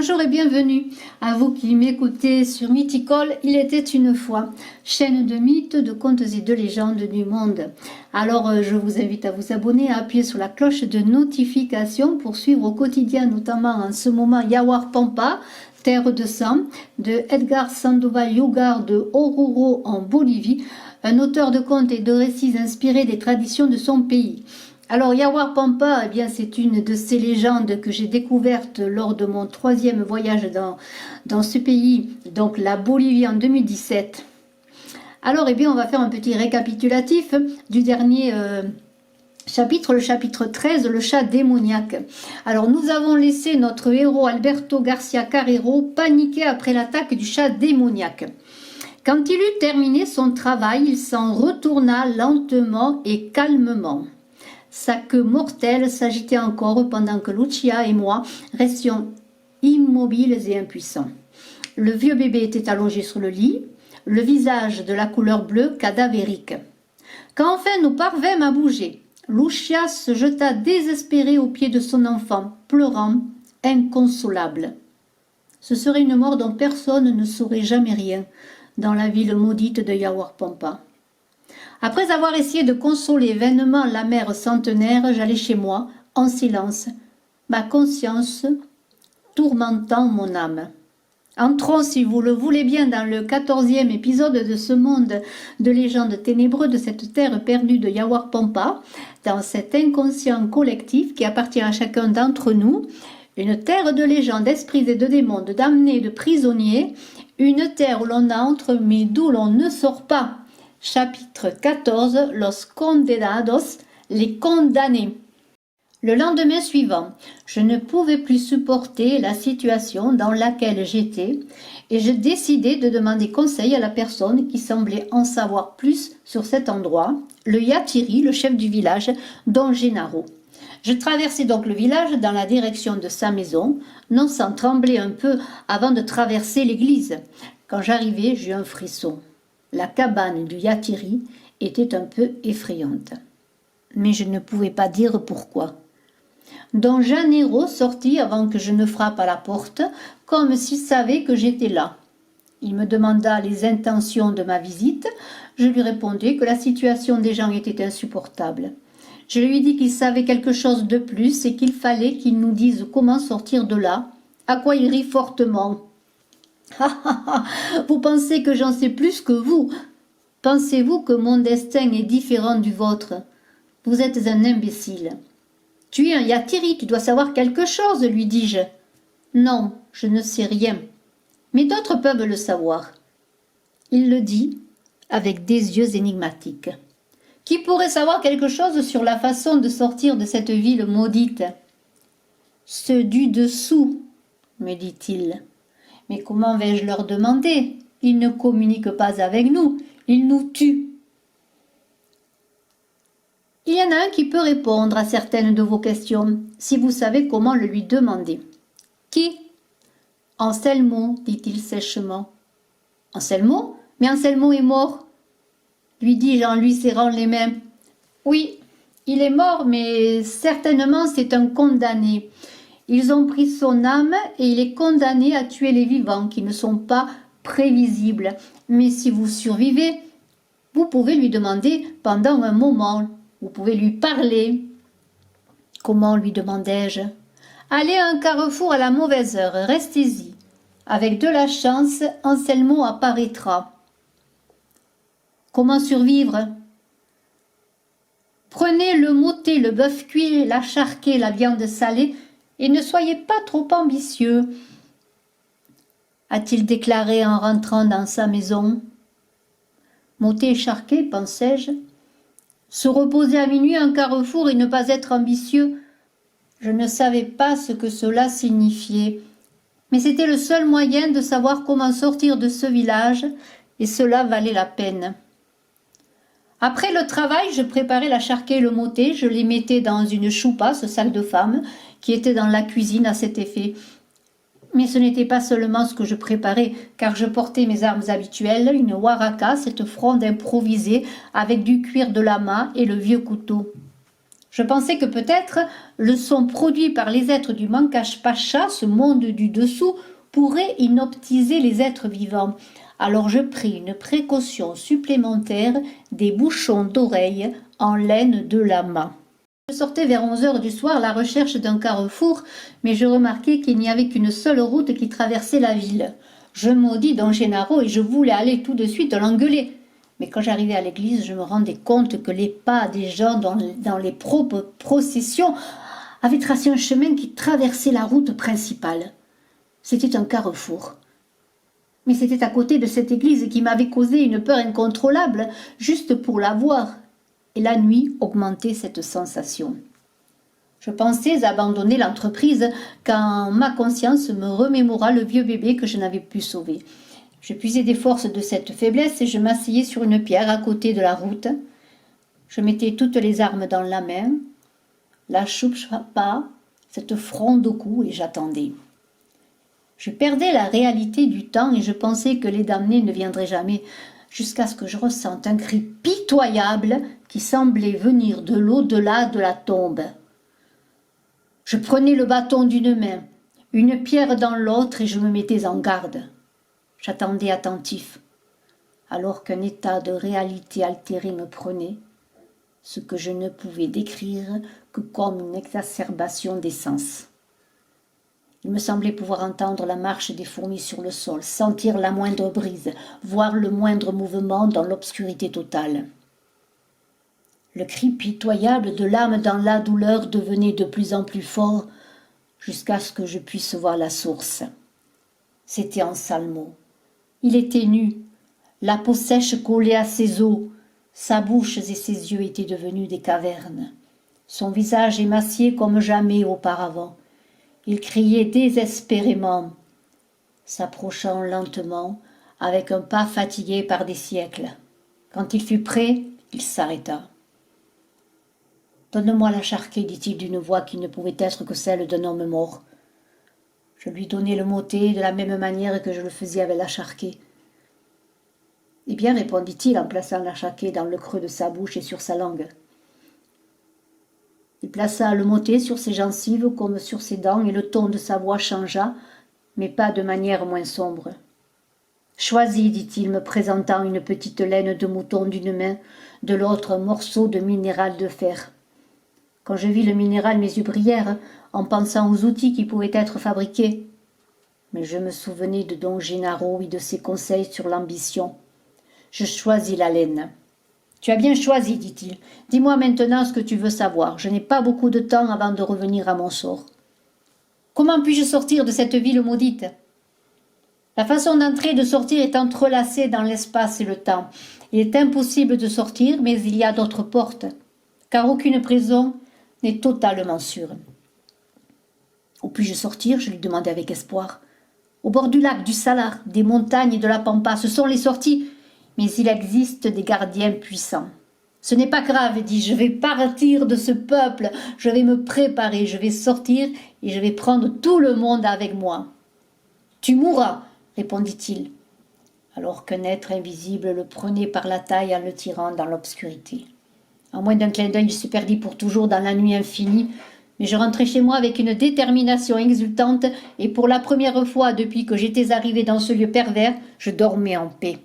Bonjour et bienvenue à vous qui m'écoutez sur Mythical, il était une fois, chaîne de mythes, de contes et de légendes du monde. Alors je vous invite à vous abonner, à appuyer sur la cloche de notification pour suivre au quotidien, notamment en ce moment Yawar Pampa, Terre de sang, de Edgar Sandoval Yugar de Oruro en Bolivie, un auteur de contes et de récits inspirés des traditions de son pays. Alors Yawar Pampa, eh bien, c'est une de ces légendes que j'ai découvertes lors de mon 3e voyage dans ce pays, donc la Bolivie en 2017. Alors eh bien, on va faire un petit récapitulatif du dernier chapitre, le chapitre 13, le chat démoniaque. Alors nous avons laissé notre héros Alberto Garcia Carrero paniquer après l'attaque du chat démoniaque. Quand il eut terminé son travail, il s'en retourna lentement et calmement. Sa queue mortelle s'agitait encore pendant que Lucia et moi restions immobiles et impuissants. Le vieux bébé était allongé sur le lit, le visage de la couleur bleue cadavérique. Quand enfin nous parvînmes à bouger, Lucia se jeta désespérée aux pieds de son enfant, pleurant, inconsolable. Ce serait une mort dont personne ne saurait jamais rien dans la ville maudite de Yawar Pampa. Après avoir essayé de consoler vainement la mère centenaire, j'allais chez moi, en silence, ma conscience tourmentant mon âme. Entrons, si vous le voulez bien, dans le 14e épisode de ce monde de légendes ténébreux de cette terre perdue de Yawar Pampa, dans cet inconscient collectif qui appartient à chacun d'entre nous, une terre de légendes, d'esprits et de démons, de damnés, de prisonniers, une terre où l'on entre mais d'où l'on ne sort pas. Chapitre 14, Los Condenados, les condamnés. Le lendemain suivant, je ne pouvais plus supporter la situation dans laquelle j'étais et je décidai de demander conseil à la personne qui semblait en savoir plus sur cet endroit, le Yatiri, le chef du village, Don Gennaro. Je traversai donc le village dans la direction de sa maison, non sans trembler un peu avant de traverser l'église. Quand j'arrivai, j'eus un frisson. La cabane du Yatiri était un peu effrayante. Mais je ne pouvais pas dire pourquoi. Don Gennaro sortit avant que je ne frappe à la porte, comme s'il savait que j'étais là. Il me demanda les intentions de ma visite. Je lui répondis que la situation des gens était insupportable. Je lui dis qu'il savait quelque chose de plus et qu'il fallait qu'il nous dise comment sortir de là, à quoi il rit fortement. Vous pensez que j'en sais plus que vous? Pensez-vous que mon destin est différent du vôtre? Vous êtes un imbécile. Tu es un Yatiri, tu dois savoir quelque chose, lui dis-je. Non, je ne sais rien. Mais d'autres peuvent le savoir. Il le dit avec des yeux énigmatiques. Qui pourrait savoir quelque chose sur la façon de sortir de cette ville maudite? Ceux du dessous, me dit-il. Mais comment vais-je leur demander? Ils ne communiquent pas avec nous, ils nous tuent. Il y en a un qui peut répondre à certaines de vos questions, si vous savez comment le lui demander. Qui? Anselmo, dit-il sèchement. Anselmo? Mais Anselmo est mort, lui dis-je en lui serrant les mains. Oui, il est mort, mais certainement c'est un condamné. Ils ont pris son âme et il est condamné à tuer les vivants qui ne sont pas prévisibles. Mais si vous survivez, vous pouvez lui demander pendant un moment. Vous pouvez lui parler. Comment, lui demandai-je? Allez à un carrefour à la mauvaise heure, restez-y. Avec de la chance, Anselmo apparaîtra. Comment survivre? Prenez le motté, le bœuf cuit, la charquée, la viande salée, et ne soyez pas trop ambitieux, a-t-il déclaré en rentrant dans sa maison. Motté et charquée, pensai-je. Se reposer à minuit à un carrefour et ne pas être ambitieux, je ne savais pas ce que cela signifiait. Mais c'était le seul moyen de savoir comment sortir de ce village, et cela valait la peine. Après le travail, je préparais la charquée et le motté, je les mettais dans une choupa, ce sac de femme, qui était dans la cuisine à cet effet. Mais ce n'était pas seulement ce que je préparais, car je portais mes armes habituelles, une waraka, cette fronde improvisée, avec du cuir de lama et le vieux couteau. Je pensais que peut-être le son produit par les êtres du Mankash Pacha, ce monde du dessous, pourrait inoptiser les êtres vivants. Alors je pris une précaution supplémentaire, des bouchons d'oreilles en laine de lama. Je sortais vers 11 heures du soir à la recherche d'un carrefour, mais je remarquai qu'il n'y avait qu'une seule route qui traversait la ville. Je maudis Don Gennaro et je voulais aller tout de suite l'engueuler. Mais quand j'arrivais à l'église, je me rendais compte que les pas des gens dans les processions avaient tracé un chemin qui traversait la route principale. C'était un carrefour. Mais c'était à côté de cette église qui m'avait causé une peur incontrôlable, juste pour la voir. Et la nuit augmentait cette sensation. Je pensais abandonner l'entreprise quand ma conscience me remémora le vieux bébé que je n'avais pu sauver. Je puisais des forces de cette faiblesse et je m'asseyais sur une pierre à côté de la route. Je mettais toutes les armes dans la main, la choupa, cette fronde au cou, et j'attendais. Je perdais la réalité du temps et je pensais que les damnés ne viendraient jamais, jusqu'à ce que je ressente un cri pitoyable qui semblait venir de l'au-delà de la tombe. Je prenais le bâton d'une main, une pierre dans l'autre et je me mettais en garde. J'attendais attentif, alors qu'un état de réalité altérée me prenait, ce que je ne pouvais décrire que comme une exacerbation des sens. Il me semblait pouvoir entendre la marche des fourmis sur le sol, sentir la moindre brise, voir le moindre mouvement dans l'obscurité totale. Le cri pitoyable de l'âme dans la douleur devenait de plus en plus fort jusqu'à ce que je puisse voir la source. C'était Ansalmo. Il était nu, la peau sèche collée à ses os, sa bouche et ses yeux étaient devenus des cavernes. Son visage émacié comme jamais auparavant. Il criait désespérément, s'approchant lentement, avec un pas fatigué par des siècles. Quand il fut prêt, il s'arrêta. « Donne-moi la charquée, dit-il d'une voix qui ne pouvait être que celle d'un homme mort. Je lui donnai le moté de la même manière que je le faisais avec la charquée. « Eh bien, répondit-il en plaçant la charquée dans le creux de sa bouche et sur sa langue. Il plaça le moté sur ses gencives comme sur ses dents et le ton de sa voix changea, mais pas de manière moins sombre. « Choisis, dit-il, me présentant une petite laine de mouton d'une main, de l'autre un morceau de minéral de fer. Quand je vis le minéral, mes yeux brillèrent, en pensant aux outils qui pouvaient être fabriqués. Mais je me souvenais de Don Gennaro et de ses conseils sur l'ambition. Je choisis la laine. « Tu as bien choisi, dit-il. Dis-moi maintenant ce que tu veux savoir. Je n'ai pas beaucoup de temps avant de revenir à mon sort. Comment puis-je sortir de cette ville maudite ? La façon d'entrer et de sortir est entrelacée dans l'espace et le temps. Il est impossible de sortir, mais il y a d'autres portes, car aucune prison n'est totalement sûre. Où puis-je sortir ? Je lui demandai avec espoir. Au bord du lac, du Salar, des montagnes et de la Pampa, ce sont les sorties, mais il existe des gardiens puissants. Ce n'est pas grave, dis-je, je vais partir de ce peuple, je vais me préparer, je vais sortir et je vais prendre tout le monde avec moi. Tu mourras, répondit-il, alors qu'un être invisible le prenait par la taille en le tirant dans l'obscurité. En moins d'un clin d'œil, il se perdit pour toujours dans la nuit infinie, mais je rentrai chez moi avec une détermination exultante et pour la première fois depuis que j'étais arrivé dans ce lieu pervers, je dormais en paix.